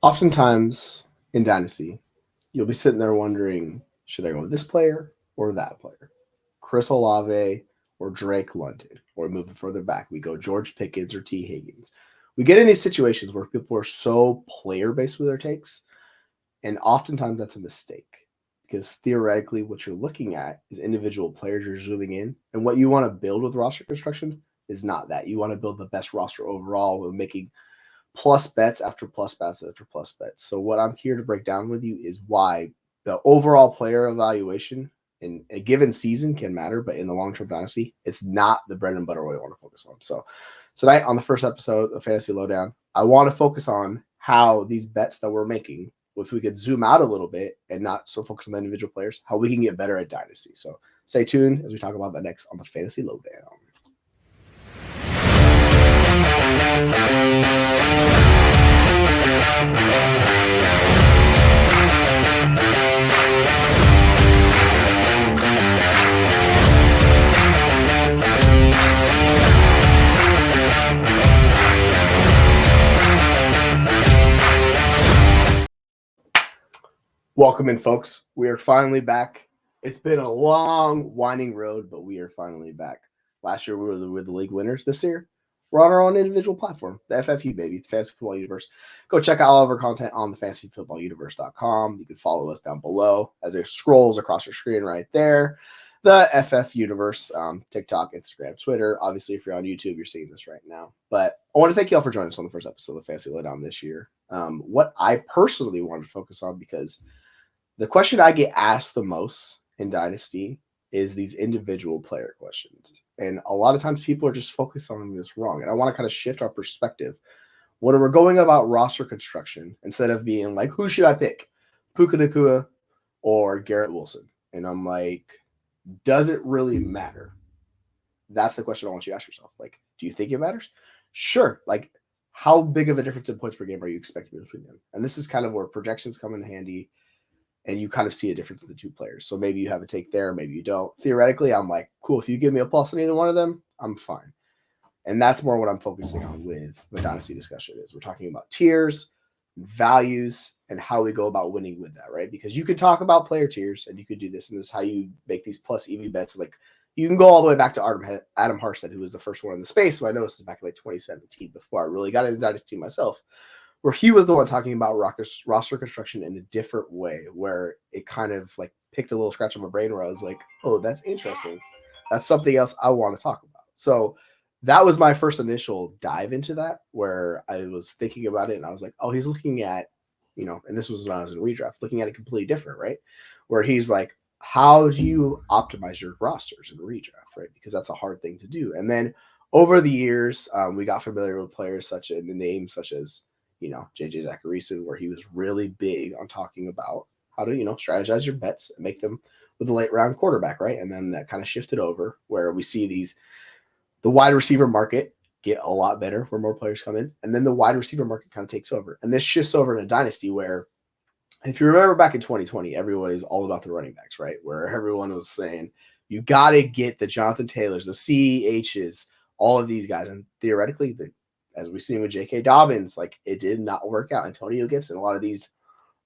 Oftentimes in Dynasty, you'll be sitting there wondering, should I go with this player or that player? Chris Olave or Drake London? Or moving further back, we go George Pickens or T. Higgins. We get in these situations where people are so player based with their takes, and oftentimes that's a mistake because theoretically, what you're looking at is individual players you're zooming in, and what you want to build with roster construction is not that. You want to build the best roster overall with making plus bets after plus bets after plus bets. So what I'm here to break down with you is why the overall player evaluation in a given season can matter, but in the long-term dynasty, it's not the bread and butter we want to focus on. So tonight on the first episode of Fantasy Lowdown, I want to focus on how these bets that we're making, if we could zoom out a little bit and not so focus on the individual players, how we can get better at dynasty. So stay tuned as we talk about that next on the Fantasy Lowdown. Welcome in, folks. We are finally back. It's been a long, winding road, but we are finally back. Last year, we were the league winners. This year, we're on our own individual platform, the FFU, baby, the Fantasy Football Universe. Go check out all of our content on the fantasyfootballuniverse.com. You can follow us down below as it scrolls across your screen right there. The FF Universe, TikTok, Instagram, Twitter. Obviously, if you're on YouTube, you're seeing this right now. But I want to thank you all for joining us on the first episode of the Fantasy Lowdown this year. What I personally wanted to focus on, because the question I get asked the most in Dynasty is these individual player questions. And a lot of times people are just focused on this wrong. And I want to kind of shift our perspective. When we're going about roster construction, instead of being like, who should I pick? Puka Nacua or Garrett Wilson? And I'm like, does it really matter? That's the question I want you to ask yourself. Like, do you think it matters? Sure. Like, how big of a difference in points per game are you expecting between them? And this is kind of where projections come in handy. And you kind of see a difference in the two players. So maybe you have a take there, maybe you don't. Theoretically, I'm like, cool, if you give me a plus on either one of them, I'm fine. And that's more what I'm focusing on with the Dynasty discussion is. We're talking about tiers, values, and how we go about winning with that, right? Because you could talk about player tiers, and you could do this, and this is how you make these plus EV bets. Like, you can go all the way back to Adam Harstead, who was the first one in the space. So I noticed this back in like 2017 before I really got into Dynasty myself, where he was the one talking about roster construction in a different way, where it kind of like picked a little scratch on my brain where I was like, oh, that's interesting. That's something else I want to talk about. So that was my first initial dive into that, where I was thinking about it and I was like, oh, he's looking at, and this was when I was in redraft, looking at it completely different, right? Where he's like, how do you optimize your rosters in redraft, right? Because that's a hard thing to do. And then over the years, we got familiar with players such as names such as, JJ Zacharyson, where he was really big on talking about how to, strategize your bets and make them with a late round quarterback, right? And then that kind of shifted over where we see the wide receiver market get a lot better where more players come in. And then the wide receiver market kind of takes over. And this shifts over in a dynasty where, if you remember back in 2020, everyone was all about the running backs, right? Where everyone was saying, you got to get the Jonathan Taylors, the CEHs, all of these guys. And theoretically, as we've seen with J.K. Dobbins, like it did not work out. Antonio Gibson, a lot of these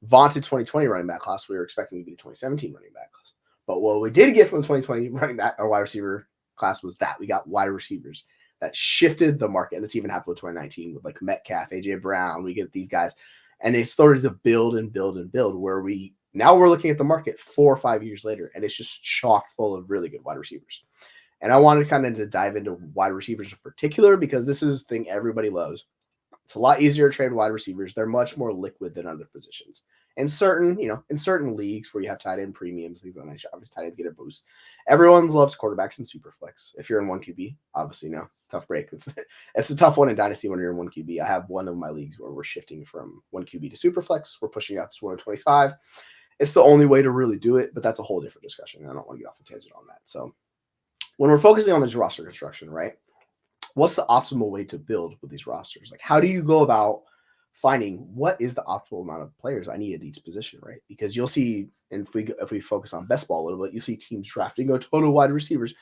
vaunted 2020 running back class, we were expecting to be the 2017 running back class. But what we did get from the 2020 running back or wide receiver class was that we got wide receivers that shifted the market. And this even happened with 2019 with like Metcalf, AJ Brown. We get these guys, and they started to build and build and build. Where now we're looking at the market 4 or 5 years later, and it's just chock full of really good wide receivers. And I wanted kind of to dive into wide receivers in particular because this is the thing everybody loves. It's a lot easier to trade wide receivers. They're much more liquid than other positions. In certain leagues where you have tight end premiums, things like that, obviously tight ends get a boost. Everyone loves quarterbacks in Superflex. If you're in 1QB, obviously, tough break. It's a tough one in Dynasty when you're in 1QB. I have one of my leagues where we're shifting from 1QB to Superflex. We're pushing out to 125. It's the only way to really do it, but that's a whole different discussion. I don't want to get off a tangent on that. So when we're focusing on this roster construction, right, what's the optimal way to build with these rosters? Like, how do you go about finding what is the optimal amount of players I need at each position, right? Because you'll see, and if we focus on best ball a little bit, you see teams drafting a ton of wide receivers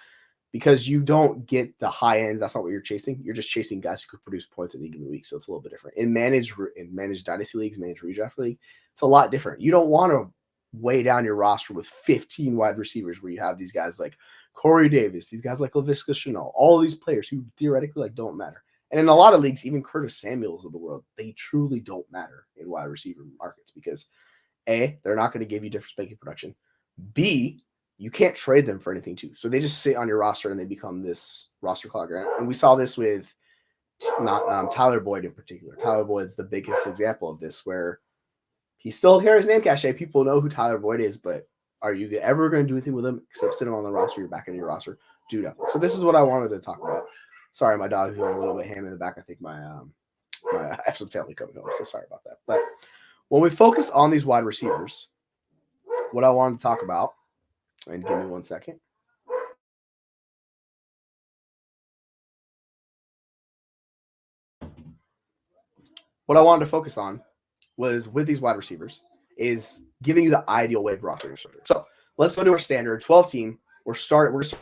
because you don't get the high end. That's not what you're chasing. You're just chasing guys who could produce points in any given week. So it's a little bit different. In managed dynasty leagues, managed redraft league, it's a lot different. You don't want to weigh down your roster with 15 wide receivers where you have these guys like Corey Davis, these guys like Laviska Shenault, all these players who theoretically like don't matter. And in a lot of leagues, even Curtis Samuels of the world, they truly don't matter in wide receiver markets because A, they're not going to give you different speculative production. B, you can't trade them for anything too. So they just sit on your roster and they become this roster clogger. And we saw this with Tyler Boyd in particular. Tyler Boyd's the biggest example of this, where he still carries name cachet. People know who Tyler Boyd is, but are you ever going to do anything with him except sit him on the roster? You're back in your roster. Do nothing. So this is what I wanted to talk about. Sorry, my dog's going a little bit ham in the back. I think I have some family coming home, so sorry about that. But when we focus on these wide receivers, what I wanted to talk about, and give me 1 second. What I wanted to focus on was with these wide receivers is giving you the ideal way of rostering. So let's go to our standard 12 team. We're just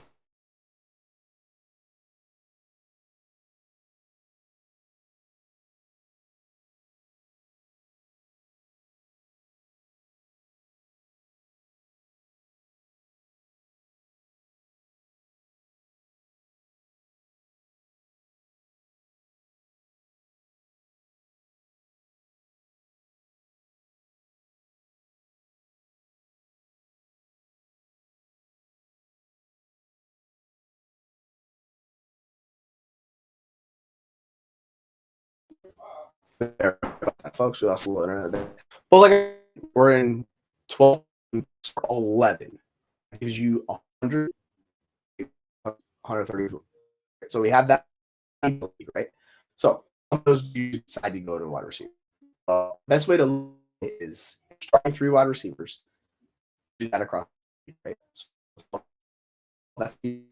there, folks. We lost a little internet there. But like we're in 12, 11. It gives you 100, 130. So we have that, right? So those you decide to go to wide receiver. Best way to look is starting 3 wide receivers. Do that across, right? So that's the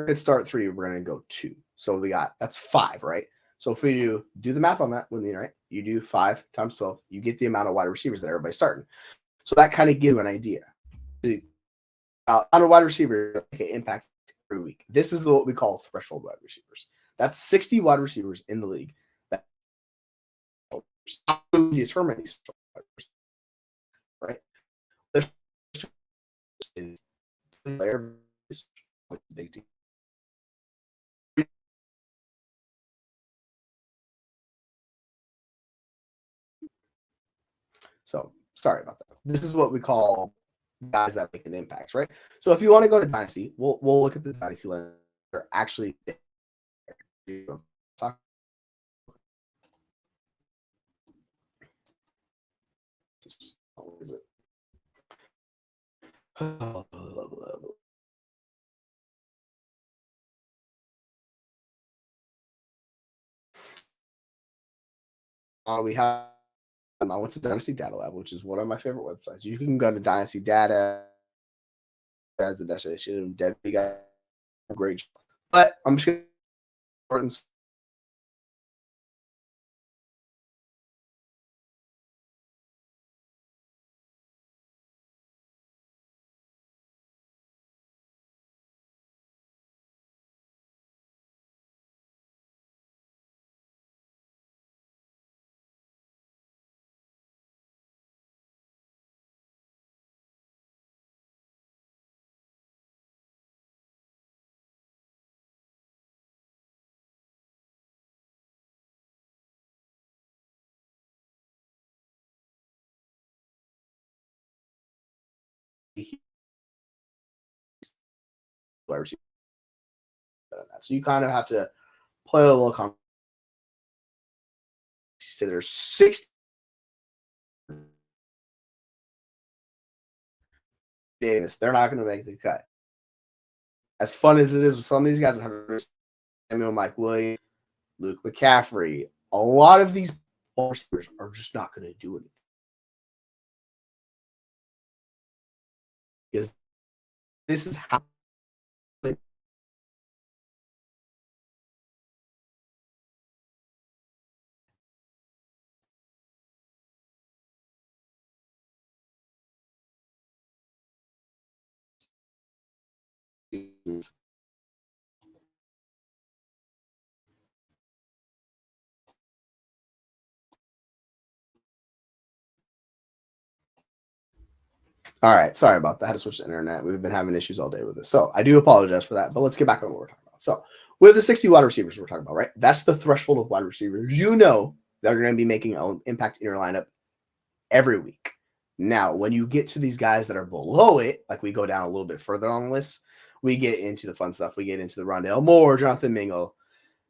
let's start 3. We're going to go 2. So that's 5, right? So if we do the math on that with me, right? You do 5 times 12, you get the amount of wide receivers that everybody's starting. So that kind of gives you an idea. On a wide receiver, impact every week. This is what we call threshold wide receivers. That's 60 wide receivers in the league. How do we determine these, right? There's big deal. So sorry about that. This is what we call guys that make an impact, right? So if you want to go to Dynasty, we'll look at the Dynasty list. They're actually talk. What is it? We have. I went to Dynasty Data Lab, which is one of my favorite websites. You can go to Dynasty Data as the destination. Debbie got a great job. But I'm just going to so you kind of have to play a little competition. So there's 60 Davis. They're not going to make the cut. As fun as it is with some of these guys, Samuel, Mike Williams, Luke McCaffrey, a lot of these receivers are just not going to do anything. Because this is how All right, sorry about that. I had to switch the internet. We've been having issues all day with this. So I do apologize for that, but let's get back on what we're talking about. So with the 60 wide receivers we're talking about, right? That's the threshold of wide receivers. You know they're going to be making an impact in your lineup every week. Now, when you get to these guys that are below it, like we go down a little bit further on the list, we get into the fun stuff. We get into the Rondale Moore, Jonathan Mingo,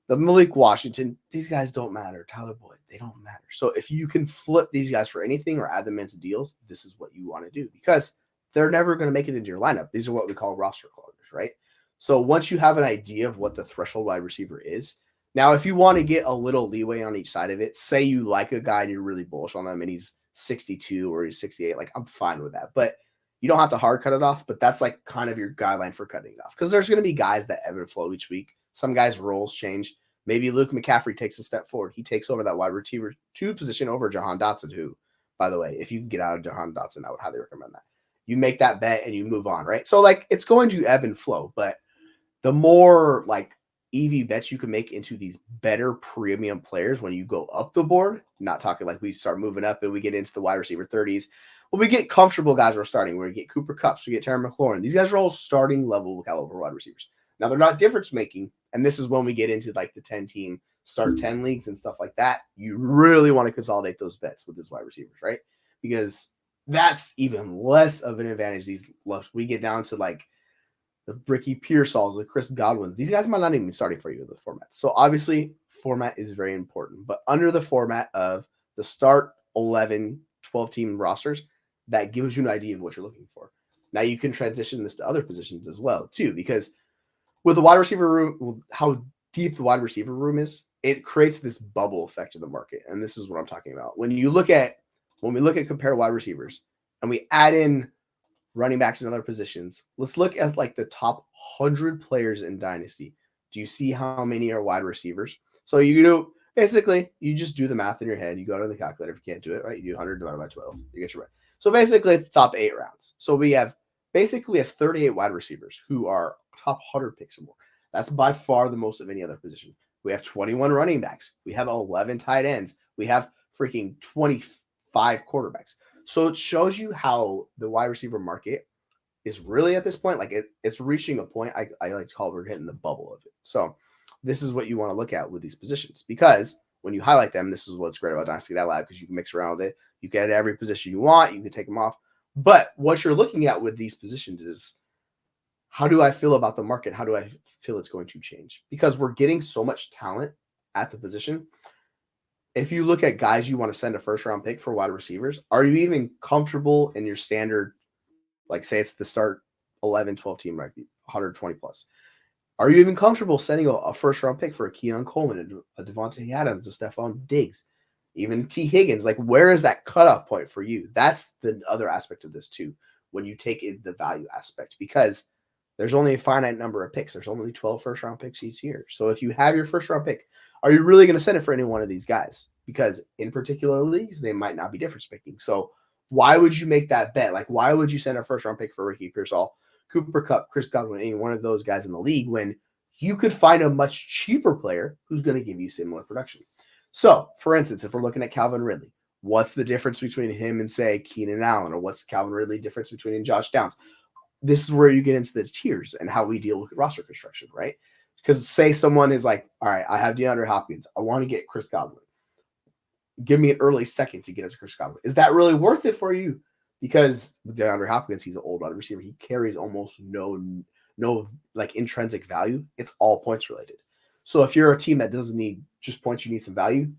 the Malik Washington. These guys don't matter. Tyler Boyd, they don't matter. So if you can flip these guys for anything or add them into deals, this is what you want to do because they're never going to make it into your lineup. These are what we call roster cloggers, right? So once you have an idea of what the threshold wide receiver is, now if you want to get a little leeway on each side of it, say you like a guy and you're really bullish on them and he's 62 or he's 68, like I'm fine with that. But you don't have to hard cut it off, but that's like kind of your guideline for cutting it off because there's going to be guys that ebb and flow each week. Some guys' roles change. Maybe Luke McCaffrey takes a step forward. He takes over that wide receiver 2 position over Jahan Dotson, who, by the way, if you can get out of Jahan Dotson, I would highly recommend that. You make that bet and you move on, right? So like it's going to ebb and flow, but the more like EV bets you can make into these better premium players when you go up the board, not talking like we start moving up and we get into the wide receiver 30s. When we get comfortable guys we're starting, we get Cooper Kupps, we get Terry McLaurin. These guys are all starting level caliber wide receivers. Now they're not difference making, and this is when we get into like the 10-team start 10 leagues and stuff like that. You really want to consolidate those bets with these wide receivers, right? Because that's even less of an advantage. These we get down to like the Ricky Pearsalls, the Chris Godwins. These guys might not even be starting for you in the format. So obviously, format is very important. But under the format of the start 11, 12-team rosters, that gives you an idea of what you're looking for. Now you can transition this to other positions as well, too, because with the wide receiver room, how deep the wide receiver room is, it creates this bubble effect in the market. And this is what I'm talking about. When we look at compare wide receivers and we add in running backs and other positions, let's look at like the top 100 players in Dynasty. Do you see how many are wide receivers? So you do basically, you just do the math in your head. You go to the calculator if you can't do it, right? You do 100 divided by 12. You get your right. So basically, it's the top 8 rounds. So we have 38 wide receivers who are top 100 picks or more. That's by far the most of any other position. We have 21 running backs. We have 11 tight ends. We have freaking 25 quarterbacks. So it shows you how the wide receiver market is really at this point, like it's reaching a point I like to call it, we're hitting the bubble of it. So this is what you want to look at with these positions, because when you highlight them, this is what's great about Dynasty That Lab, because you can mix around with it. You get every position you want. You can take them off. But what you're looking at with these positions is, how do I feel about the market? How do I feel it's going to change? Because we're getting so much talent at the position. If you look at guys you want to send a first-round pick for wide receivers, are you even comfortable in your standard, like say it's the start 11, 12 team, right? 120 plus. Are you even comfortable sending a first-round pick for a Keon Coleman, a Devontae Adams, a Stephon Diggs, even T. Higgins? Like, where is that cutoff point for you? That's the other aspect of this too, when you take in the value aspect, because there's only a finite number of picks. There's only 12 first-round picks each year. So if you have your first-round pick, are you really going to send it for any one of these guys? Because in particular leagues, they might not be difference picking. So why would you make that bet? Like, why would you send a first-round pick for Ricky Pearsall, Cooper Kupp, Chris Godwin, any one of those guys in the league, when you could find a much cheaper player who's going to give you similar production? So, for instance, if we're looking at Calvin Ridley, what's the difference between him and, say, Keenan Allen? Or what's Calvin Ridley difference between Josh Downs? This is where you get into the tiers and how we deal with roster construction, right? Because say someone is like, all right, I have DeAndre Hopkins. I want to get Chris Godwin. Give me an early second to get up to Chris Godwin. Is that really worth it for you? Because with DeAndre Hopkins, he's an old wide receiver. He carries almost no like intrinsic value. It's all points related. So if you're a team that doesn't need just points, you need some value,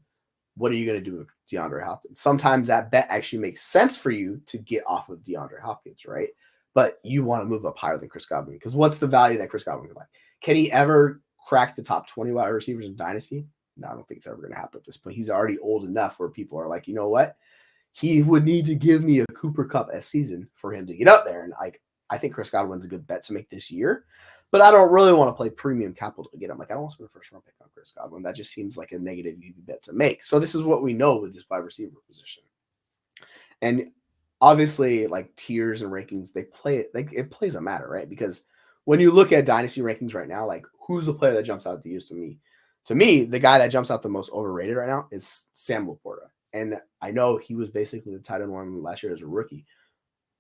what are you going to do with DeAndre Hopkins? Sometimes that bet actually makes sense for you to get off of DeAndre Hopkins, right? But you want to move up higher than Chris Godwin, because what's the value that Chris Godwin can buy? Can he ever crack the top 20 wide receivers in Dynasty? No, I don't think it's ever going to happen at this point. He's already old enough where people are like, you know what? He would need to give me a Cooper Kupp S season for him to get up there. And I think Chris Godwin's a good bet to make this year, but I don't really want to play premium capital to get him. Like, I don't want to spend a first round pick on Chris Godwin. That just seems like a negative bet to make. So this is what we know with this wide receiver position. And obviously, like tiers and rankings, they play it, like it plays a matter, right? Because when you look at Dynasty rankings right now, like who's the player that jumps out to you to me? To me, the guy that jumps out the most overrated right now is Sam Laporta. And I know he was basically the tight end one last year as a rookie.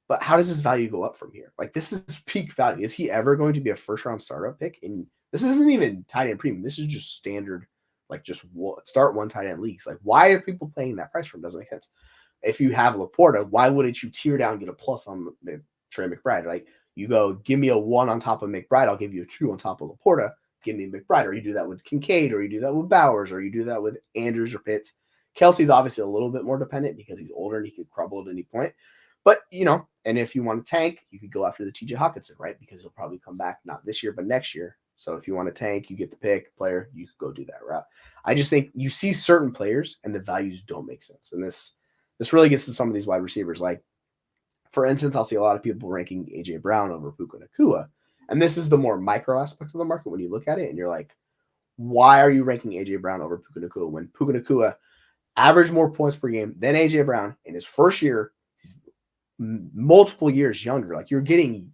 But how does his value go up from here? Like, this is peak value. Is he ever going to be a first-round startup pick? And this isn't even tight end premium. This is just standard, like, just start one tight end leagues. Like, why are people paying that price for him? Doesn't make sense. If you have Laporta, why wouldn't you tier down and get a plus on Trey McBride? Like, you go, give me a 1 on top of McBride. I'll give you a 2 on top of Laporta. Give me McBride. Or you do that with Kincaid, or you do that with Bowers, or you do that with Andrews or Pitts. Kelsey's obviously a little bit more dependent because he's older and he could crumble at any point. But, and if you want to tank, you could go after the TJ Hawkinson, right? Because he'll probably come back not this year, but next year. So if you want to tank, you get the pick player, you could go do that route. I just think you see certain players and the values don't make sense. And this really gets to some of these wide receivers. Like, for instance, I'll see a lot of people ranking A.J. Brown over Puka Nacua. And this is the more micro aspect of the market when you look at it and you're like, why are you ranking A.J. Brown over Puka Nacua when Puka Nacua averaged more points per game than A.J. Brown in his first year? He's multiple years younger. Like, you're getting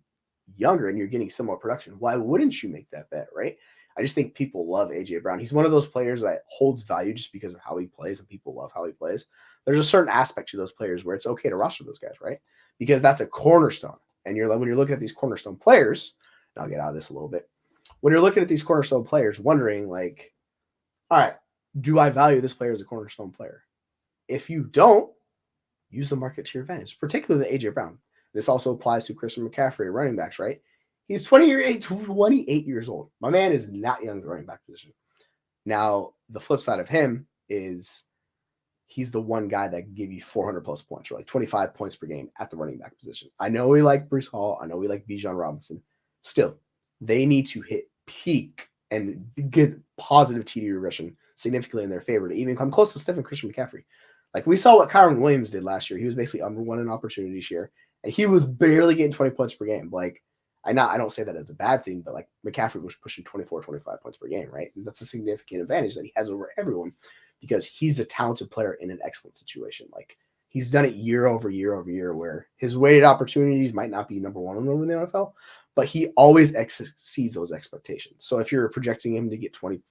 younger and you're getting similar production. Why wouldn't you make that bet, right? I just think people love AJ Brown. He's one of those players that holds value just because of how he plays, and people love how he plays. There's a certain aspect to those players where it's okay to roster those guys, right? Because that's a cornerstone. And when you're looking at these cornerstone players, and I'll get out of this a little bit. When you're looking at these cornerstone players, wondering like, all right, do I value this player as a cornerstone player? If you don't, use the market to your advantage, particularly the AJ Brown. This also applies to Christian McCaffrey, running backs, right? He's 28 years old. My man is not young at the running back position. Now, the flip side of him is he's the one guy that can give you 400 plus points, or like 25 points per game at the running back position. I know we like Breece Hall. I know we like Bijan Robinson. Still, they need to hit peak and get positive TD regression significantly in their favor to even come close to Stephen Christian McCaffrey. Like, we saw what Kyron Williams did last year. He was basically number one in opportunity share, and he was barely getting 20 points per game. Like, I don't say that as a bad thing, but like McCaffrey was pushing 24, 25 points per game, right? And that's a significant advantage that he has over everyone because he's a talented player in an excellent situation. Like, he's done it year over year over year where his weighted opportunities might not be number one in the NFL, but he always exceeds those expectations. So if you're projecting him to get 20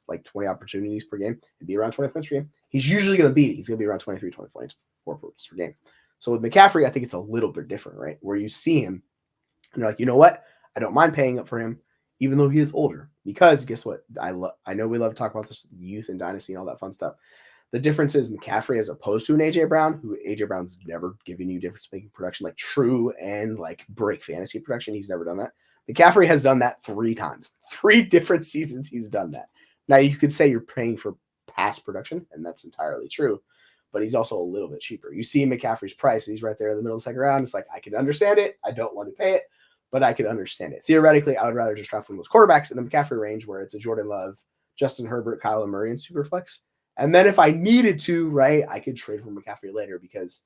opportunities per game and be around 20 points per game, he's usually going to beat it. He's going to be around 23, 24 points per game. So with McCaffrey, I think it's a little bit different, right? Where you see him and you're like, you know what? I don't mind paying up for him, even though he is older. Because guess what? I know we love to talk about this youth and dynasty and all that fun stuff. The difference is McCaffrey as opposed to an AJ Brown, who AJ Brown's never given you difference-making production, like true and like break fantasy production. He's never done that. McCaffrey has done that 3 times. 3 different seasons he's done that. Now, you could say you're paying for past production, and that's entirely true, but he's also a little bit cheaper. You see McCaffrey's price, he's right there in the middle of the second round. It's like, I can understand it. I don't want to pay it, but I could understand it. Theoretically, I would rather just draft one of those quarterbacks in the McCaffrey range where it's a Jordan Love, Justin Herbert, Kyler Murray, and Superflex. And then if I needed to, right, I could trade for McCaffrey later because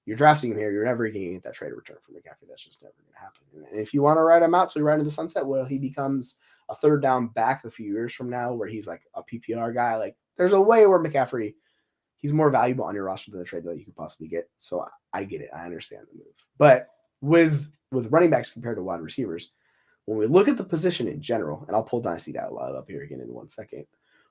you're drafting him here. You're never going to get that trade return for McCaffrey. That's just never going to happen. And if you want to ride him out, so you ride into the sunset, well, he becomes a third down back a few years from now where he's like a PPR guy. Like, there's a way where McCaffrey, he's more valuable on your roster than the trade that you could possibly get. So I get it. I understand the move. But with running backs compared to wide receivers, when we look at the position in general, and I'll pull Dynasty Data up here again in 1 second.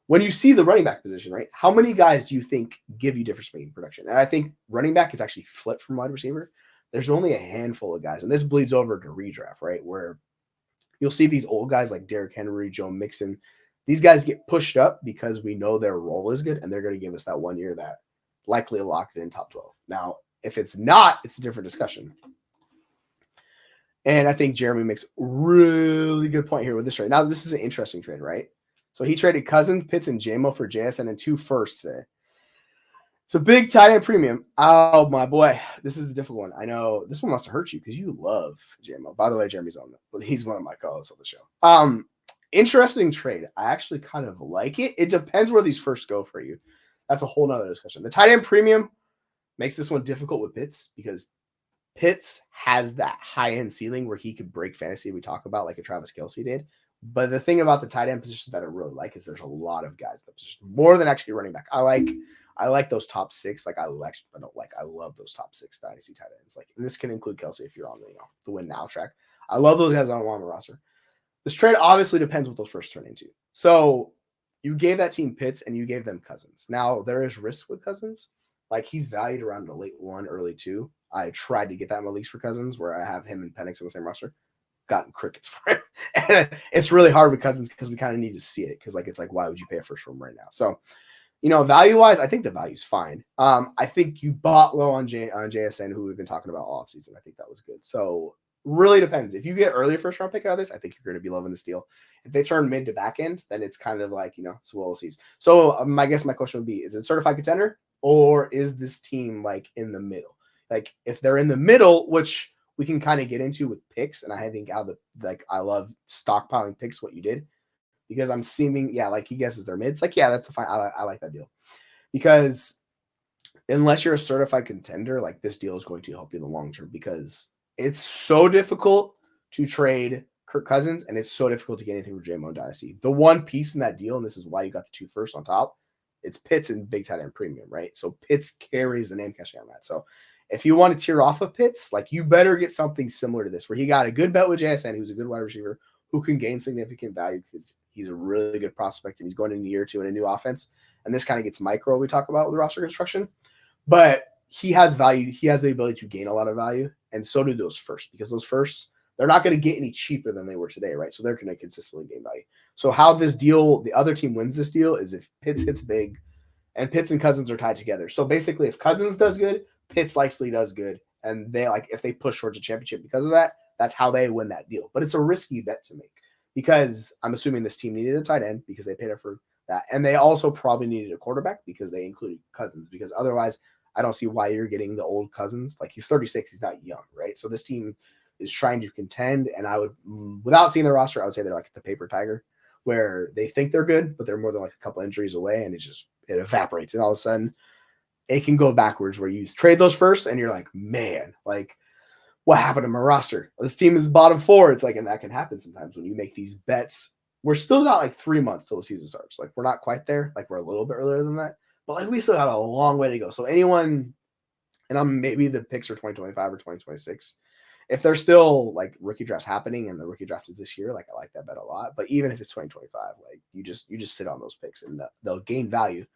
When you see the running back position, right, how many guys do you think give you difference-making production? And I think running back is actually flipped from wide receiver. There's only a handful of guys, and this bleeds over to redraft, right, where you'll see these old guys like Derrick Henry, Joe Mixon. These guys get pushed up because we know their role is good, and they're going to give us that 1 year that likely locked in top 12. Now, if it's not, it's a different discussion. And I think Jeremy makes a really good point here with this trade. Now, this is an interesting trade, right? So he traded Cousins, Pitts, and JMO for JSN and 2 firsts today. It's a big tight end premium. Oh, my boy. This is a difficult one. I know this one must have hurt you because you love JMO. By the way, Jeremy's on it. He's one of my co-hosts on the show. Interesting trade. I actually kind of like it. It depends where these first go for you. That's a whole nother discussion. The tight end premium makes this one difficult with Pitts because Pitts has that high-end ceiling where he could break fantasy we talk about like a Travis Kelce did. But the thing about the tight end position that I really like is there's a lot of guys that position more than actually running back. I like those top 6. Like I love those top 6 dynasty tight ends. Like, and this can include Kelce if you're on the win now track. I love those guys on the roster. This trade obviously depends what those first turn into. So you gave that team Pitts and you gave them Cousins. Now there is risk with Cousins. Like he's valued around a late 1, early 2. I tried to get that in my leagues for Cousins where I have him and Penix in the same roster. Gotten crickets for him. And it's really hard with Cousins because we kind of need to see it. Because it's like, why would you pay a first for him right now? So, value-wise, I think the value's fine. I think you bought low on JSN, who we've been talking about all offseason. I think that was good. So really depends. If you get early first round pick out of this, I think you're going to be loving this deal. If they turn mid to back end, then it's kind of like, it's what we'll see. So I guess my question would be, is it certified contender or is this team like in the middle? Like if they're in the middle, which we can kind of get into with picks, and I think I love stockpiling picks, what you did, because I'm seeming, like he guesses they're mids. Like, that's a fine. I like that deal because unless you're a certified contender, like this deal is going to help you in the long term because it's so difficult to trade Kirk Cousins and it's so difficult to get anything for JMO Dynasty. The one piece in that deal, and this is why you got the 2 firsts on top, it's Pitts and big tight end premium, right? So Pitts carries the name caching on that. So if you want to tier off of Pitts, like you better get something similar to this, where he got a good bet with JSN, who's a good wide receiver, who can gain significant value because he's a really good prospect and he's going into year 2 in a new offense. And this kind of gets micro we talk about with roster construction. But he has value. He has the ability to gain a lot of value. And so do those firsts, because those firsts, they're not going to get any cheaper than they were today, right? So they're going to consistently gain value. So how this deal, the other team wins this deal is if Pitts hits big and Pitts and Cousins are tied together. So basically if Cousins does good, Pitts likely does good. And they if they push towards a championship because of that, that's how they win that deal. But it's a risky bet to make because I'm assuming this team needed a tight end because they paid up for that. And they also probably needed a quarterback because they included Cousins, because otherwise I don't see why you're getting the old Cousins. Like he's 36, he's not young, right? So this team is trying to contend, and I would, without seeing the roster, I would say they're like the paper tiger, where they think they're good, but they're more than like a couple injuries away, and it evaporates, and all of a sudden it can go backwards where you trade those first, and you're like, man, like what happened to my roster? This team is bottom 4. It's like, and that can happen sometimes when you make these bets. We're still got like 3 months till the season starts. Like we're not quite there. Like we're a little bit earlier than that. But like we still got a long way to go. So anyone, and maybe the picks are 2025 or 2026. If there's still like rookie drafts happening and the rookie draft is this year, like I like that bet a lot. But even if it's 2025, like you just sit on those picks and they'll gain value.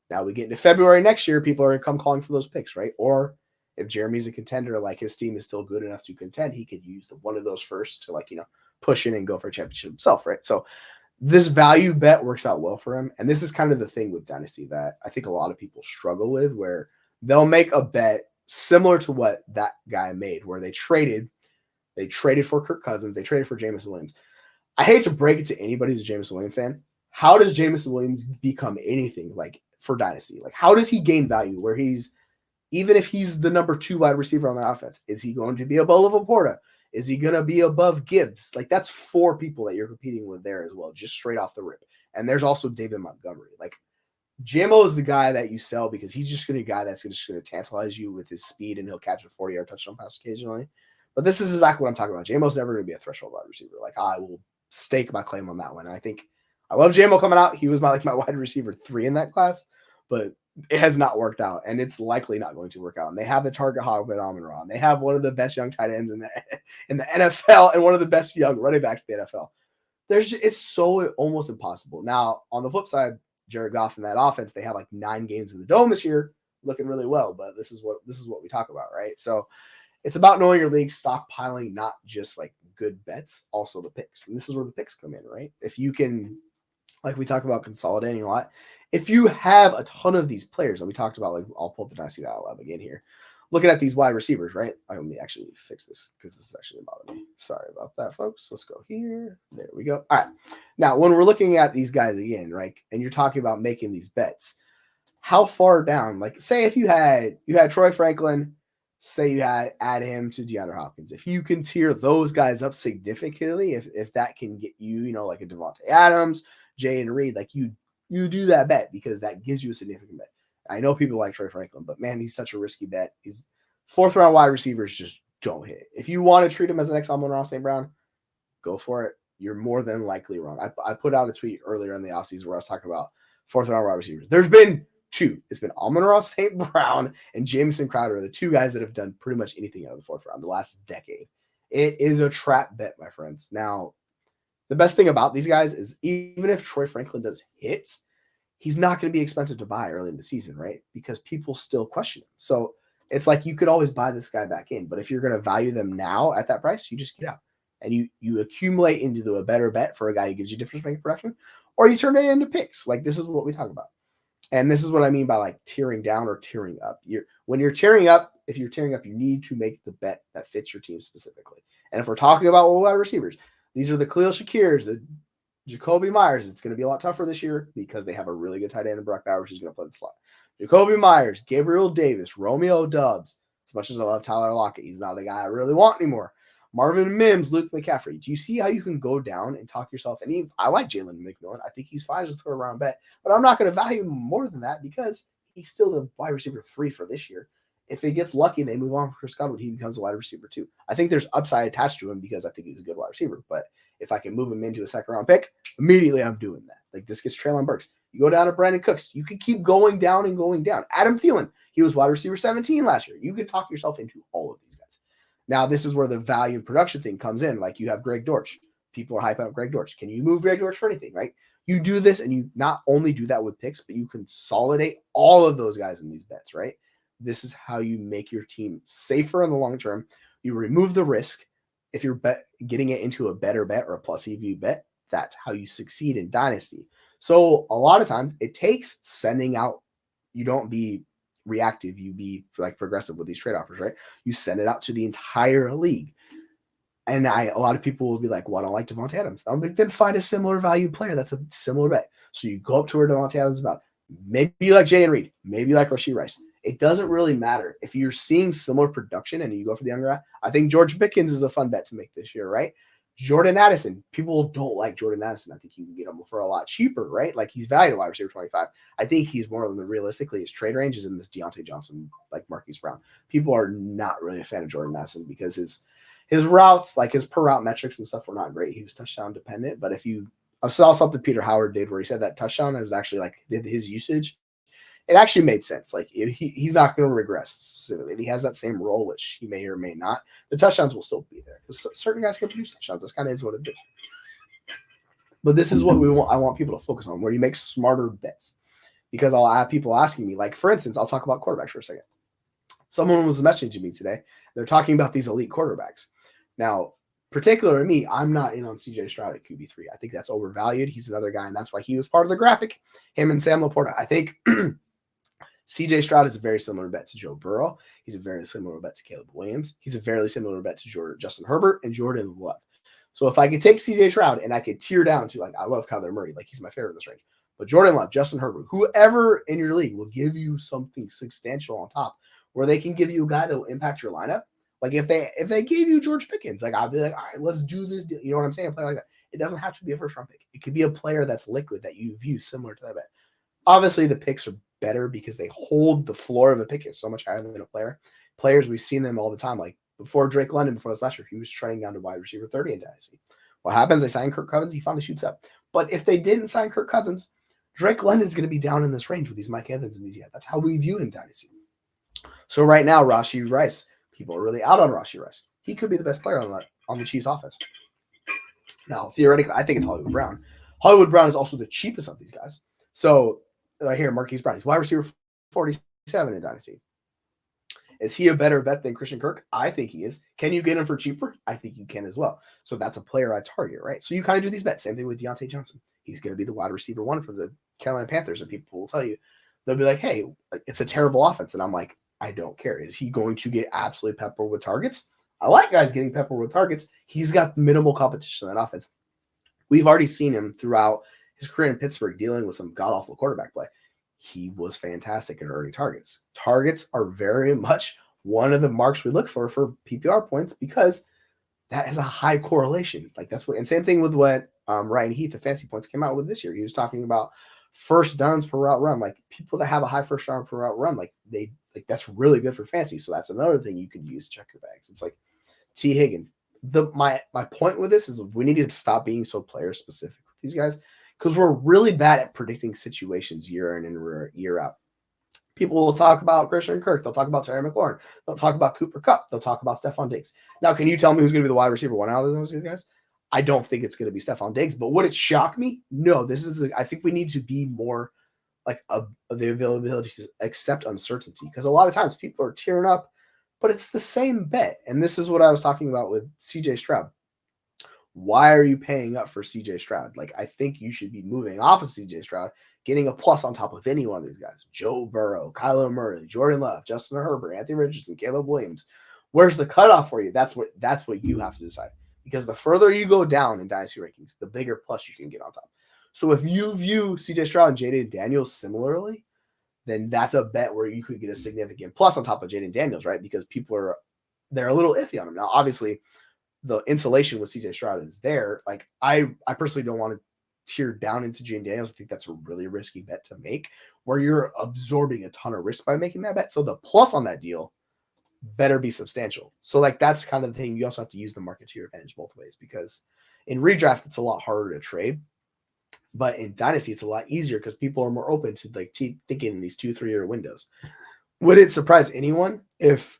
Now we get into February next year, people are gonna come calling for those picks, right? Or if Jeremy's a contender, like his team is still good enough to contend, he could use one of those first to push in and go for a championship himself, right? So this value bet works out well for him. And this is kind of the thing with Dynasty that I think a lot of people struggle with, where they'll make a bet similar to what that guy made, where they traded for Kirk Cousins, they traded for Jameson Williams. I hate to break it to anybody who's a Jameson Williams fan. How does Jameson Williams become anything like for Dynasty? Like how does he gain value where even if he's the number 2 wide receiver on the offense, is he going to be above Laporta? Is he going to be above Gibbs? Like that's 4 people that you're competing with there as well, just straight off the rip. And there's also David Montgomery. Like JMO is the guy that you sell because he's just going to be a guy that's just going to tantalize you with his speed, and he'll catch a 40-yard touchdown pass occasionally. But this is exactly what I'm talking about. JMO's never going to be a threshold wide receiver. Like I will stake my claim on that one. And I think I love JMO coming out. He was my wide receiver 3 in that class, but it has not worked out, and it's likely not going to work out. And they have the target hog with Amon-Ra. They have one of the best young tight ends in the NFL and one of the best young running backs in the NFL. It's so almost impossible. Now, on the flip side, Jared Goff in that offense, they have like 9 games in the dome this year, looking really well. But this is what we talk about, right? So it's about knowing your league, stockpiling, not just like good bets, also the picks. And this is where the picks come in, right? If you can, like we talk about consolidating a lot, if you have a ton of these players, and we talked about, like, I'll pull up the Dynasty Lab again here, looking at these wide receivers, right? Let me actually fix this because this is actually bothering me. Sorry about that, folks. Let's go here. There we go. All right. Now, when we're looking at these guys again, right, and you're talking about making these bets, how far down? Like, say if you had Troy Franklin, say you had add him to DeAndre Hopkins. If you can tier those guys up significantly, if that can get you, like a Devontae Adams, Jayden Reed, like you do that bet because that gives you a significant bet. I know people like Troy Franklin, but man, he's such a risky bet. He's 4th round wide receivers just don't hit. If you want to treat him as the next Amon-Ra St. Brown, go for it. You're more than likely wrong. I put out a tweet earlier in the offseason where I was talking about 4th round wide receivers. There's been 2. It's been Amon-Ra St. Brown and Jamison Crowder, the 2 guys that have done pretty much anything out of the 4th round the last decade. It is a trap bet, my friends. Now, The best thing about these guys is even if Troy Franklin does hits, he's not going to be expensive to buy early in the season, right? Because people still question him. So it's like you could always buy this guy back in, but if you're going to value them now at that price, you just get out and you accumulate into a better bet for a guy who gives you difference making production, or you turn it into picks. Like this is what we talk about. And this is what I mean by like tearing down or tearing up. When you're tearing up, if you're tearing up, you need to make the bet that fits your team specifically. And if we're talking about wide receivers, these are the Khalil Shakirs, the Jacoby Myers. It's going to be a lot tougher this year because they have a really good tight end in Brock Bowers who's going to play the slot. Jacoby Myers, Gabriel Davis, Romeo Doubs. As much as I love Tyler Lockett, he's not the guy I really want anymore. Marvin Mims, Luke McCaffrey. Do you see how you can go down and talk yourself? And I like Jalen McMillan. I think he's fine as a third round bet, but I'm not going to value him more than that because he's still the wide receiver 3 for this year. If he gets lucky and they move on for Chris Godwin, he becomes a wide receiver 2. I think there's upside attached to him because I think he's a good wide receiver. But if I can move him into a second round pick, immediately I'm doing that. Like this gets Treylon Burks. You go down to Brandon Cooks. You could keep going down and going down. Adam Thielen, he was wide receiver 17 last year. You could talk yourself into all of these guys. Now, this is where the value and production thing comes in. Like you have Greg Dortch. People are hyping up Greg Dortch. Can you move Greg Dortch for anything, right? You do this and you not only do that with picks, but you consolidate all of those guys in these bets, right? This is how you make your team safer in the long term. You remove the risk. If you're getting it into a better bet or a plus EV bet, that's how you succeed in Dynasty. So a lot of times it takes sending out. You don't be reactive. You be like progressive with these trade offers, right? You send it out to the entire league. And a lot of people will be like, well, I don't like Devontae Adams. I'm like, then find a similar value player that's a similar bet. So you go up to where Devontae Adams is about. Maybe you like Jayden Reed. Maybe you like Rashee Rice. It doesn't really matter. If you're seeing similar production and you go for the younger guy, I think George Pickens is a fun bet to make this year, right? Jordan Addison. People don't like Jordan Addison. I think you can get him for a lot cheaper, right? Like he's valued at wide receiver 25. I think he's more than realistically his trade range is in this Deontay Johnson, like Marquise Brown. People are not really a fan of Jordan Addison because his routes, like his per route metrics and stuff were not great. He was touchdown dependent. But I saw something Peter Howard did where he said that touchdown, it was actually like his usage. It actually made sense. Like he's not going to regress specifically. If he has that same role, which he may or may not, the touchdowns will still be there because certain guys can produce touchdowns. That's kind of is what it is. But this is what I want people to focus on, where you make smarter bets. Because I'll have people asking me, like for instance, I'll talk about quarterbacks for a second. Someone was messaging me today. They're talking about these elite quarterbacks. Now, particularly me, I'm not in on CJ Stroud at QB3. I think that's overvalued. He's another guy, and that's why he was part of the graphic. Him and Sam Laporta. I think CJ Stroud is a very similar bet to Joe Burrow. He's a very similar bet to Caleb Williams. He's a very similar bet to Justin Herbert and Jordan Love. So if I could take CJ Stroud and I could tear down to like, I love Kyler Murray. Like he's my favorite in this range. But Jordan Love, Justin Herbert, whoever in your league will give you something substantial on top where they can give you a guy that will impact your lineup. Like if they gave you George Pickens, like I'd be like, all right, let's do this deal. You know what I'm saying? A player like that. It doesn't have to be a first round pick. It could be a player that's liquid that you view similar to that bet. Obviously, the picks are better because they hold the floor of a pick is so much higher than a player. Players, we've seen them all the time. Like before Drake London, before this last year, he was trending down to wide receiver 30 in Dynasty. What happens? They sign Kirk Cousins. He finally shoots up. But if they didn't sign Kirk Cousins, Drake London's going to be down in this range with these Mike Evans and these guys. That's how we view in Dynasty. So right now, Rashee Rice, people are really out on Rashee Rice. He could be the best player on the Chiefs offense. Now, theoretically, I think it's Hollywood Brown. Hollywood Brown is also the cheapest of these guys. So right here, Marquise Brown. He's wide receiver 47 in Dynasty. Is he a better bet than Christian Kirk? I think he is. Can you get him for cheaper? I think you can as well. So that's a player I target, right? So you kind of do these bets. Same thing with Deontay Johnson. He's going to be the wide receiver 1 for the Carolina Panthers. And people will tell you, they'll be like, hey, it's a terrible offense. And I'm like, I don't care. Is he going to get absolutely peppered with targets? I like guys getting peppered with targets. He's got minimal competition in that offense. We've already seen him throughout his career in Pittsburgh dealing with some god-awful quarterback play. He was fantastic at earning targets. Targets are very much one of the marks we look for PPR points because that has a high correlation. Like that's what, and same thing with what Ryan Heath of Fantasy Points came out with this year. He was talking about first downs per route run. Like people that have a high first down per route run, like that's really good for fantasy. So that's another thing you could use to check your bags. It's like T. Higgins. My point with this is we need to stop being so player specific with these guys because we're really bad at predicting situations year in and year out. People will talk about Christian Kirk. They'll talk about Terry McLaurin. They'll talk about Cooper Kupp. They'll talk about Stephon Diggs. Now, can you tell me who's going to be the wide receiver 1 out of those guys? I don't think it's going to be Stephon Diggs. But would it shock me? No. I think we need to be more like the availability to accept uncertainty, because a lot of times people are tearing up, but it's the same bet. And this is what I was talking about with CJ Stroud. Why are you paying up for CJ Stroud? Like, I think you should be moving off of CJ Stroud, getting a plus on top of any one of these guys. Joe Burrow, Kyler Murray, Jordan Love, Justin Herbert, Anthony Richardson, Caleb Williams. Where's the cutoff for you? That's what you have to decide. Because the further you go down in dynasty rankings, the bigger plus you can get on top. So if you view CJ Stroud and Jaden Daniels similarly, then that's a bet where you could get a significant plus on top of Jaden Daniels, right? Because they're a little iffy on him. Now, obviously, the insulation with CJ Stroud is there. Like, I personally don't want to tier down into Jaden Daniels. I think that's a really risky bet to make, where you're absorbing a ton of risk by making that bet. So the plus on that deal better be substantial. So like, that's kind of the thing. You also have to use the market to your advantage both ways, because in redraft it's a lot harder to trade, but in dynasty it's a lot easier because people are more open to like thinking in these 2-3 year windows. Would it surprise anyone if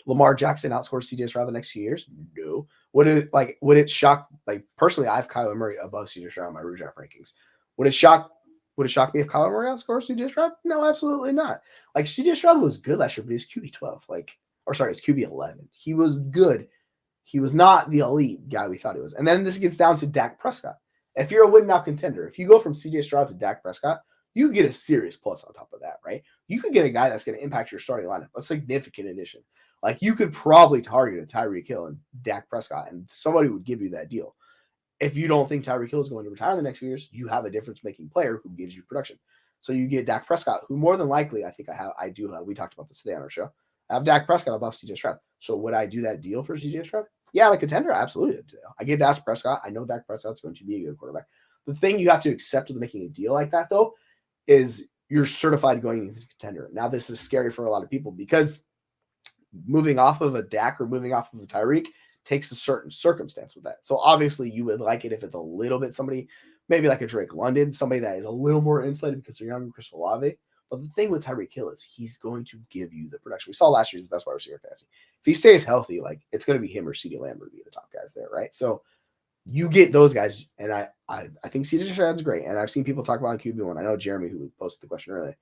Lamar Jackson outscores CJ Stroud the next few years? No. Would it shock? Like, personally, I have Kyler Murray above CJ Stroud in my redraft rankings. Would it shock me if Kyler Murray outscores CJ Stroud? No, absolutely not. Like, CJ Stroud was good last year, but he was QB 12. It's QB 11. He was good. He was not the elite guy we thought he was. And then this gets down to Dak Prescott. If you're a win now contender, if you go from CJ Stroud to Dak Prescott, you get a serious plus on top of that, right? You could get a guy that's going to impact your starting lineup, a significant addition. Like, you could probably target a Tyreek Hill and Dak Prescott, and somebody would give you that deal. If you don't think Tyreek Hill is going to retire in the next few years, you have a difference-making player who gives you production. So you get Dak Prescott, who more than likely, we talked about this today on our show, I have Dak Prescott above CJ Stroud. So would I do that deal for CJ Stroud? Yeah, like a contender, absolutely. I get Dak Prescott. I know Dak Prescott's going to be a good quarterback. The thing you have to accept with making a deal like that, though, is you're certified going into the contender. Now, this is scary for a lot of people, because moving off of a Dak or moving off of a Tyreek takes a certain circumstance with that. So obviously you would like it if it's a little bit somebody, maybe like a Drake London, somebody that is a little more insulated because they're younger, Chris Olave. But the thing with Tyreek Hill is he's going to give you the production. We saw last year's the best wide receiver in fantasy. If he stays healthy, like, it's going to be him or CeeDee Lamb would be the top guys there, right? So you get those guys, and I think CJ Stroud's great. And I've seen people talk about QB1. I know Jeremy, who posted the question earlier,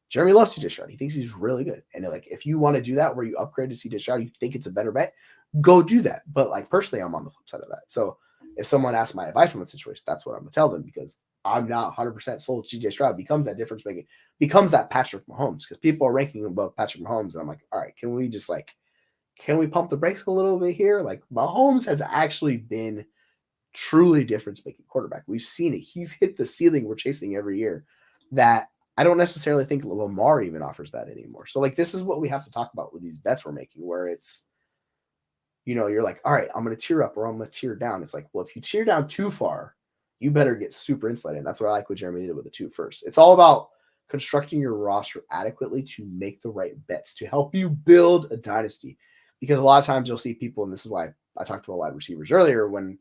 Jeremy loves CJ Stroud. He thinks he's really good. And like, if you want to do that where you upgrade to CJ Stroud, you think it's a better bet, go do that. But like, personally, I'm on the flip side of that. So if someone asks my advice on the situation, that's what I'm going to tell them, because I'm not 100% sold CJ Stroud becomes that difference making, becomes that Patrick Mahomes, because people are ranking him above Patrick Mahomes. And I'm like, all right, can we pump the brakes a little bit here? Like, Mahomes has actually been truly difference-making quarterback. We've seen it. He's hit the ceiling we're chasing every year that I don't necessarily think Lamar even offers that anymore. So like, this is what we have to talk about with these bets we're making, where it's, you're like, all right, I'm going to tier up or I'm going to tier down. It's like, well, if you tier down too far, you better get super insulated. And that's what I like what Jeremy did with the 2 first. It's all about constructing your roster adequately to make the right bets to help you build a dynasty. Because a lot of times you'll see people, and this is why I talked about wide receivers earlier, when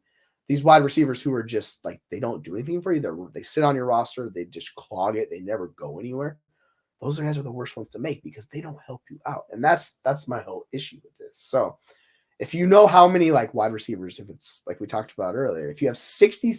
these wide receivers who are just like, they don't do anything for you. They sit on your roster. They just clog it. They never go anywhere. Those guys are the worst ones to make because they don't help you out. And that's my whole issue with this. So if you know how many like wide receivers, if it's like we talked about earlier, if you have 60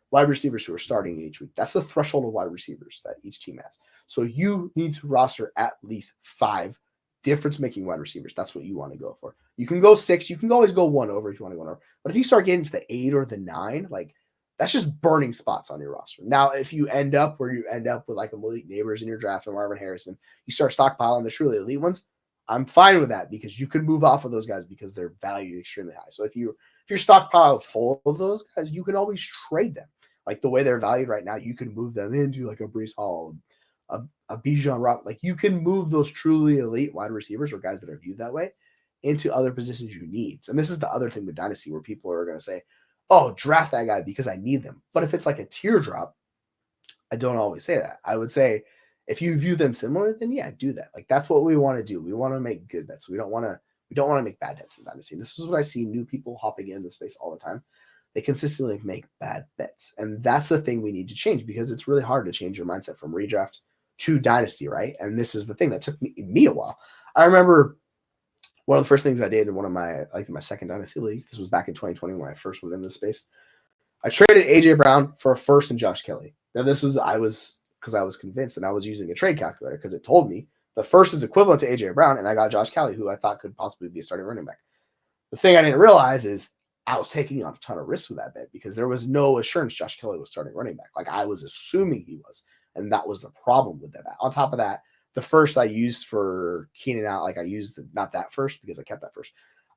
wide receivers who are starting each week, that's the threshold of wide receivers that each team has. So you need to roster at least 5 difference-making wide receivers. That's what you want to go for. You can go 6. You can always go 1 over if you want to go over. But if you start getting to the 8 or the 9, like, that's just burning spots on your roster. Now, if you end up with like a Malik Neighbors in your draft and Marvin Harrison, you start stockpiling the truly elite ones, I'm fine with that, because you can move off of those guys because they're valued extremely high. So if you're stockpiled full of those guys, you can always trade them. Like, the way they're valued right now, you can move them into like a Breece Hall, a Bijan Rock. Like, you can move those truly elite wide receivers or guys that are viewed that way into other positions you need. And this is the other thing with Dynasty, where people are going to say, oh, draft that guy because I need them. But if it's like a teardrop, I don't always say that. I would say, if you view them similar, then yeah, do that. Like, that's what we want to do. We want to make good bets. We don't want to make bad bets in Dynasty. This is what I see new people hopping into the space all the time. They consistently make bad bets. And that's the thing we need to change, because it's really hard to change your mindset from redraft to Dynasty, right? And this is the thing that took me a while. I remember one of the first things I did in one of my second Dynasty league, this was back in 2020 when I first was in this space, I traded AJ Brown for a first and Josh Kelly. Now I was convinced, and I was using a trade calculator because it told me the first is equivalent to AJ Brown, and I got Josh Kelly, who I thought could possibly be a starting running back. The thing I didn't realize is I was taking on a ton of risks with that bet because there was no assurance Josh Kelly was starting running back. Like I was assuming he was, and that was the problem with that bet. On top of that, the first I used for Keenan Allen, like I used not that first because I kept that first.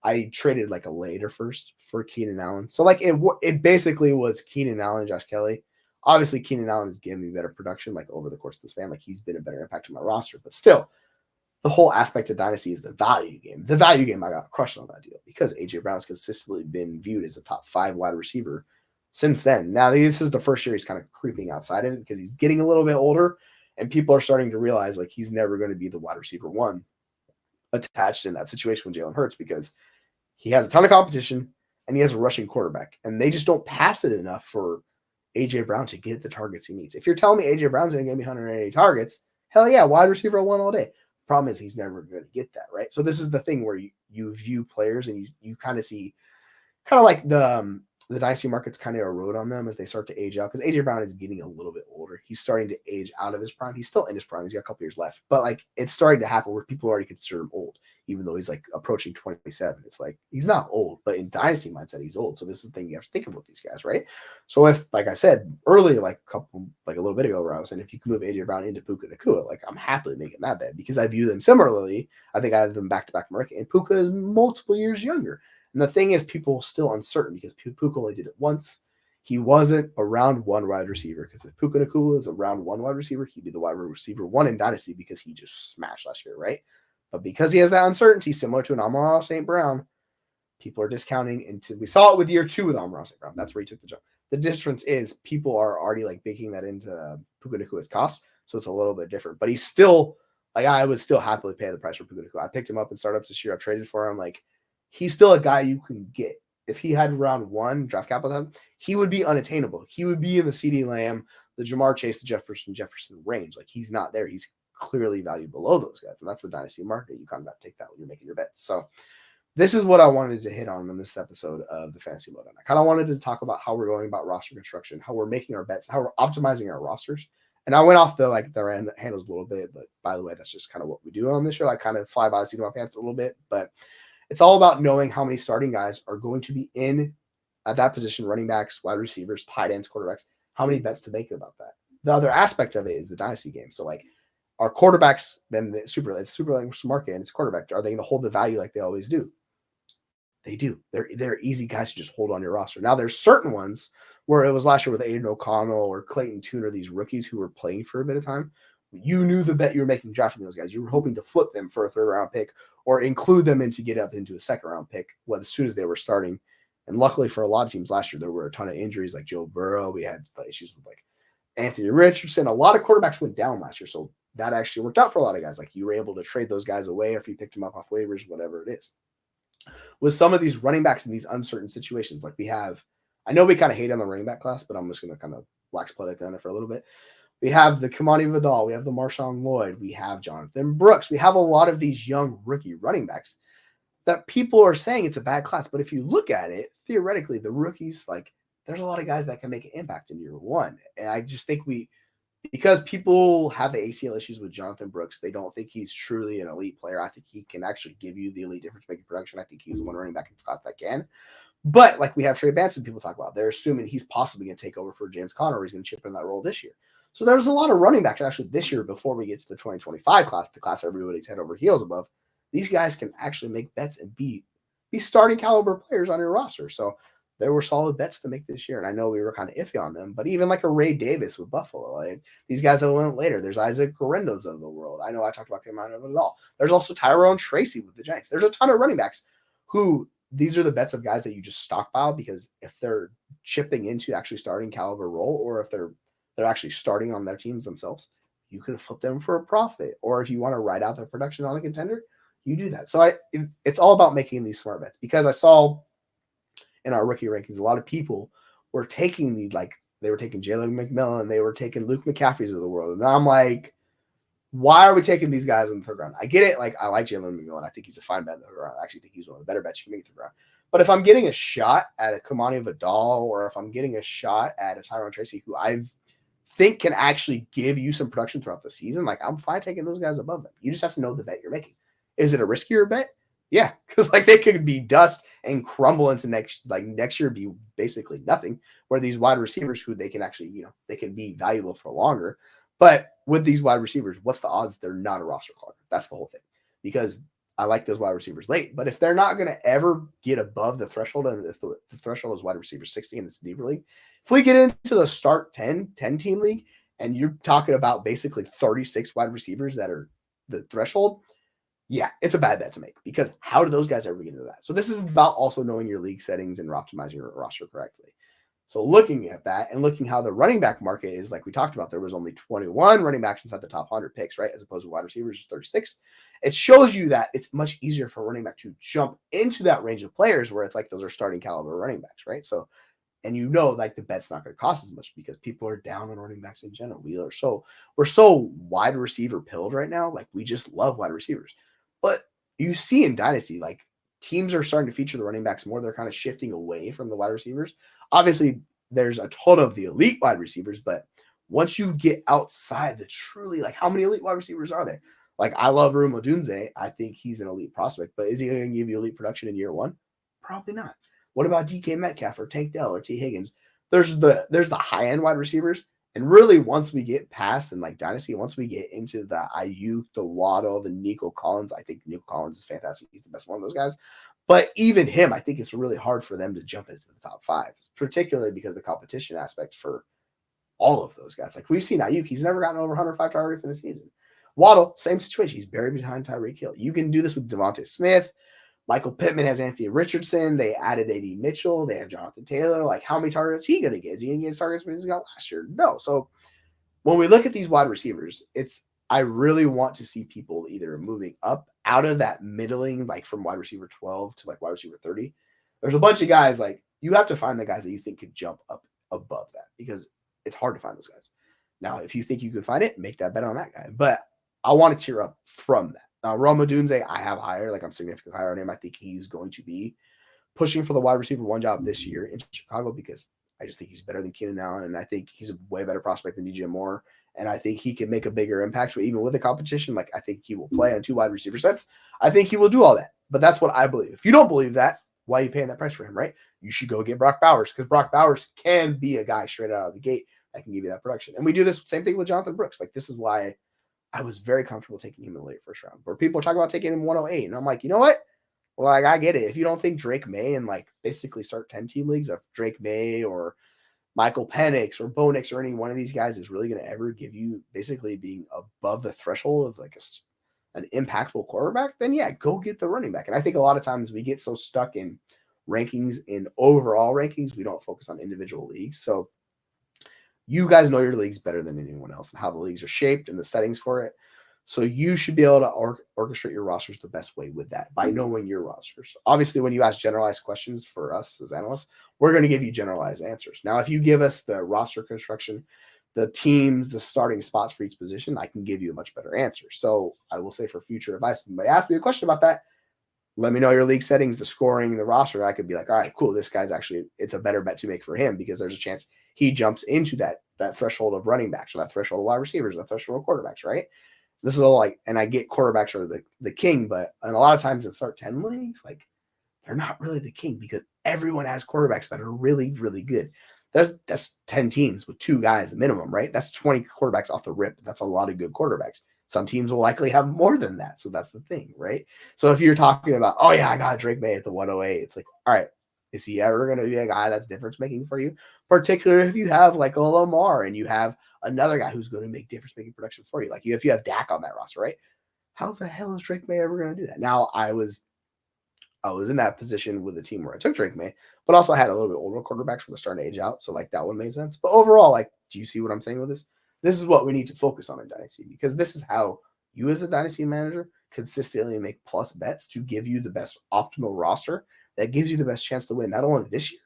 I traded like a later first for Keenan Allen. So like it basically was Keenan Allen, Josh Kelly. Obviously, Keenan Allen has given me better production like over the course of the span. Like he's been a better impact on my roster, but still, the whole aspect of Dynasty is the value game. The value game, I got crushed on that deal because AJ Brown's consistently been viewed as a top 5 wide receiver since then. Now, this is the first year he's kind of creeping outside of it because he's getting a little bit older, and people are starting to realize like he's never going to be the wide receiver 1 attached in that situation with Jalen Hurts because he has a ton of competition and he has a rushing quarterback, and they just don't pass it enough for AJ Brown to get the targets he needs. If you're telling me AJ Brown's going to give me 180 targets, hell yeah, wide receiver 1 all day. Problem is he's never going to get that, right? So this is the thing where you view players and you kind of see kind of like the dynasty markets kind of erode on them as they start to age out because AJ Brown is getting a little bit older. He's starting to age out of his prime. He's still in his prime. He's got a couple years left, but like it's starting to happen where people already consider him old, even though he's like approaching 27. It's like he's not old, but in dynasty mindset, he's old. So this is the thing you have to think of with these guys, right? So if, like I said earlier, like a little bit ago, where I was saying if you can move AJ Brown into Puka Nacua, like I'm happily making that bet because I view them similarly. I think I have them back to back American, and Puka is multiple years younger. And the thing is, people are still uncertain because Puka only did it once. He wasn't a round 1 wide receiver because if Puka Nacua is a round 1 wide receiver, he'd be the wide receiver 1 in Dynasty because he just smashed last year, right? But because he has that uncertainty, similar to an Amon-Ra St. Brown, people are discounting into. We saw it with year 2 with Amon-Ra St. Brown. That's where he took the jump. The difference is people are already like baking that into Puka Nacua's cost, so it's a little bit different. But he's still like I would still happily pay the price for Puka Nacua. I picked him up in startups this year. I've traded for him. Like he's still a guy you can get. If he had round 1 draft capital time, he would be unattainable. He would be in the CeeDee Lamb, the Jamar Chase, the Jefferson range. Like he's not there. He's clearly valued below those guys, and that's the dynasty market. You kind of got to take that when you're making your bets. So this is what I wanted to hit on in this episode of the Fantasy Lowdown. I kind of wanted to talk about how we're going about roster construction, how we're making our bets, how we're optimizing our rosters. And I went off the handles a little bit, but by the way, that's just kind of what we do on this show. I kind of fly by the seat of my pants a little bit, but it's all about knowing how many starting guys are going to be in at that position, running backs, wide receivers, tight ends, quarterbacks, how many bets to make about that. The other aspect of it is the dynasty game. So like our quarterbacks, then it's super market and it's quarterback. Are they going to hold the value like they always do? They do. They're easy guys to just hold on your roster. Now there's certain ones where it was last year with Aiden O'Connell or Clayton Tune, these rookies who were playing for a bit of time. You knew the bet you were making drafting those guys. You were hoping to flip them for a 3rd round pick or include them in to get up into a 2nd round pick as soon as they were starting. And luckily for a lot of teams last year, there were a ton of injuries like Joe Burrow. We had issues with like Anthony Richardson. A lot of quarterbacks went down last year. So that actually worked out for a lot of guys. Like you were able to trade those guys away if you picked them up off waivers, whatever it is. With some of these running backs in these uncertain situations, like we have, I know we kind of hate on the running back class, but I'm just going to kind of wax poetic on it for a little bit. We have the Kamani Vidal. We have the Marshawn Lloyd. We have Jonathan Brooks. We have a lot of these young rookie running backs that people are saying it's a bad class. But if you look at it, theoretically, the rookies, like there's a lot of guys that can make an impact in year 1. And I just think because people have the ACL issues with Jonathan Brooks, they don't think he's truly an elite player. I think he can actually give you the elite difference-making production. I think he's the one running back in this class that can. But like we have Trey Benson, people talk about, they're assuming he's possibly going to take over for James Conner, or he's going to chip in that role this year. So there's a lot of running backs actually this year before we get to the 2025 class, the class everybody's head over heels above. These guys can actually make bets and be starting caliber players on your roster. So there were solid bets to make this year. And I know we were kind of iffy on them, but even like a Ray Davis with Buffalo, like these guys that went later, there's Isaac Guerendos of the world. I know I talked about him out of it all. There's also Tyrone Tracy with the Giants. There's a ton of running backs who these are the bets of guys that you just stockpile because if they're chipping into actually starting caliber role, or if they're actually starting on their teams themselves, you could have flipped them for a profit. Or if you want to ride out their production on a contender, you do that. So it's all about making these smart bets, because I saw in our rookie rankings, a lot of people were taking they were taking Jalen McMillan, they were taking Luke McCaffrey's of the world. And I'm like, Why are we taking these guys in the third round? I get it. Like, I like Jalen McMillan. I think he's a fine bet in the third round. I actually think he's one of the better bets you can make in the third round. But if I'm getting a shot at a Kamani Vidal, or if I'm getting a shot at a Tyrone Tracy, who I think can actually give you some production throughout the season, like, I'm fine taking those guys above them. You just have to know the bet you're making. Is it a riskier bet? Yeah, because like they could be dust and crumble into next year be basically nothing. Where these wide receivers who they can actually, they can be valuable for longer. But with these wide receivers, what's the odds they're not a roster clogger? That's the whole thing. Because I like those wide receivers late, but if they're not going to ever get above the threshold, and if the threshold is wide receiver 60 in this deeper league, if we get into the start 10 team league, and you're talking about basically 36 wide receivers that are the threshold, yeah, it's a bad bet to make, because how do those guys ever get into that? So this is about also knowing your league settings and optimizing your roster correctly. So looking at that and looking how the running back market is, like we talked about, there was only 21 running backs inside the top 100 picks, right? As opposed to wide receivers, 36. It shows you that it's much easier for a running back to jump into that range of players where it's like those are starting caliber running backs, right? So, and like the bet's not going to cost as much because people are down on running backs in general. We're so wide receiver pilled right now. Like, we just love wide receivers. But you see in Dynasty, like, teams are starting to feature the running backs more. They're kind of shifting away from the wide receivers. Obviously, there's a ton of the elite wide receivers, but once you get outside the truly, like, how many elite wide receivers are there? Like, I love Rome Odunze. I think he's an elite prospect, but is he going to give you elite production in year one? Probably not. What about DK Metcalf or Tank Dell or T Higgins? There's the high end wide receivers. And really, once we get past and like Dynasty, once we get into the Ayuk, the Waddle, the Nico Collins, I think Nico Collins is fantastic. He's the best one of those guys. But even him, I think it's really hard for them to jump into the top 5, particularly because the competition aspect for all of those guys. Like, we've seen Ayuk, he's never gotten over 105 targets in a season. Waddle, same situation. He's buried behind Tyreek Hill. You can do this with Devontae Smith. Michael Pittman has Anthony Richardson. They added A.D. Mitchell. They have Jonathan Taylor. Like, how many targets is he going to get? Is he going to get targets when he's got last year? No. So when we look at these wide receivers, I really want to see people either moving up out of that middling, like from wide receiver 12 to like wide receiver 30. There's a bunch of guys, like, you have to find the guys that you think could jump up above that, because it's hard to find those guys. Now, if you think you can find it, make that bet on that guy. But I want to tear up from that. Now, Rome Odunze, I have higher. Like, I'm significantly higher on him. I think he's going to be pushing for the wide receiver 1 job this year in Chicago, because I just think he's better than Keenan Allen, and I think he's a way better prospect than DJ Moore, and I think he can make a bigger impact. But even with the competition, like, I think he will play on 2 wide receiver sets. I think he will do all that. But that's what I believe. If you don't believe that, why are you paying that price for him, right? You should go get Brock Bowers, because Brock Bowers can be a guy straight out of the gate that can give you that production. And we do this same thing with Jonathan Brooks. Like, this is why I was very comfortable taking him in the late first round, where people talk about taking him 108. And I'm like, you know what? Well, like, I get it. If you don't think Drake May and like basically start 10 team leagues of Drake May or Michael Penix or Bo Nix or any one of these guys is really going to ever give you basically being above the threshold of like an impactful quarterback, then yeah, go get the running back. And I think a lot of times we get so stuck in rankings, in overall rankings, we don't focus on individual leagues. So you guys know your leagues better than anyone else and how the leagues are shaped and the settings for it. So you should be able to orchestrate your rosters the best way with that, by knowing your rosters. Obviously, when you ask generalized questions for us as analysts, we're going to give you generalized answers. Now, if you give us the roster construction, the teams, the starting spots for each position, I can give you a much better answer. So I will say, for future advice, if anybody asks me a question about that, let me know your league settings, the scoring, the roster. I could be like, all right, cool. This guy's actually, it's a better bet to make for him, because there's a chance he jumps into that threshold of running backs, or that threshold of wide receivers, that threshold of quarterbacks, right? This is all like, and I get quarterbacks are the king, but and a lot of times in start 10 leagues, like, they're not really the king, because everyone has quarterbacks that are really, really good. That's 10 teams with 2 guys minimum, right? That's 20 quarterbacks off the rip. That's a lot of good quarterbacks. Some teams will likely have more than that. So that's the thing, right? So if you're talking about, oh yeah, I got Drake May at the 108, it's like, all right, is he ever going to be a guy that's difference making for you? Particularly if you have like a Lamar and you have another guy who's going to make difference making production for you. Like, if you have Dak on that roster, right? How the hell is Drake May ever going to do that? Now, I was in that position with a team where I took Drake May, but also had a little bit older quarterbacks who were starting to age out. So like that one made sense. But overall, like, do you see what I'm saying with this? This is what we need to focus on in Dynasty, because this is how you as a Dynasty manager consistently make plus bets to give you the best optimal roster that gives you the best chance to win, not only this year,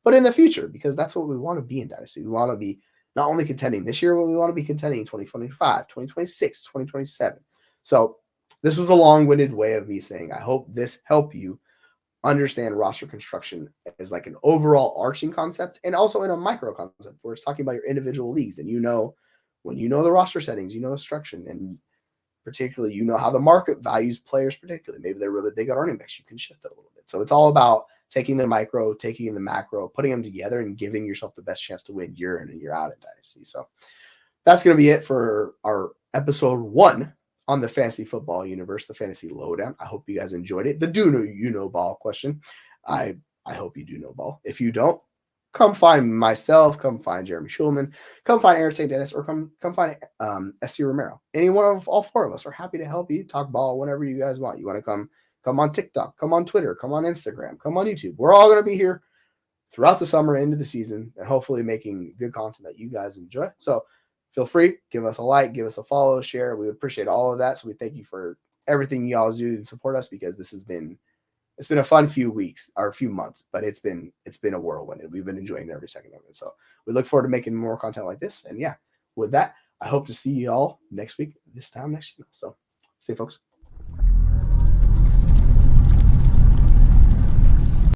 but in the future, because that's what we want to be in Dynasty. We want to be not only contending this year, but we want to be contending in 2025, 2026, 2027. So this was a long-winded way of me saying, I hope this helped you understand roster construction as like an overall arching concept and also in a micro concept where it's talking about your individual leagues. And when you know the roster settings, you know the structure, and particularly you know how the market values players, particularly. Maybe they're really big on running backs. You can shift it a little bit. So it's all about taking the micro, taking the macro, putting them together and giving yourself the best chance to win year in and year out in Dynasty. So that's going to be it for our episode 1 on the fantasy football universe, the fantasy lowdown. I hope you guys enjoyed it. The do you know ball question. I hope you do know ball. If you don't, come find myself, come find Jeremy Schulman, come find Aaron St. Dennis, or come find SC Romero. Any one of all 4 of us are happy to help you talk ball whenever you guys want. You want to come on TikTok, come on Twitter, come on Instagram, come on YouTube. We're all going to be here throughout the summer into the season and hopefully making good content that you guys enjoy. So feel free, give us a like, give us a follow, share. We would appreciate all of that. So we thank you for everything you all do and support us, because this has been a fun few weeks or a few months, but it's been a whirlwind and we've been enjoying every second of it. So we look forward to making more content like this. And yeah, with that, I hope to see you all next week, this time next year. So see you, folks.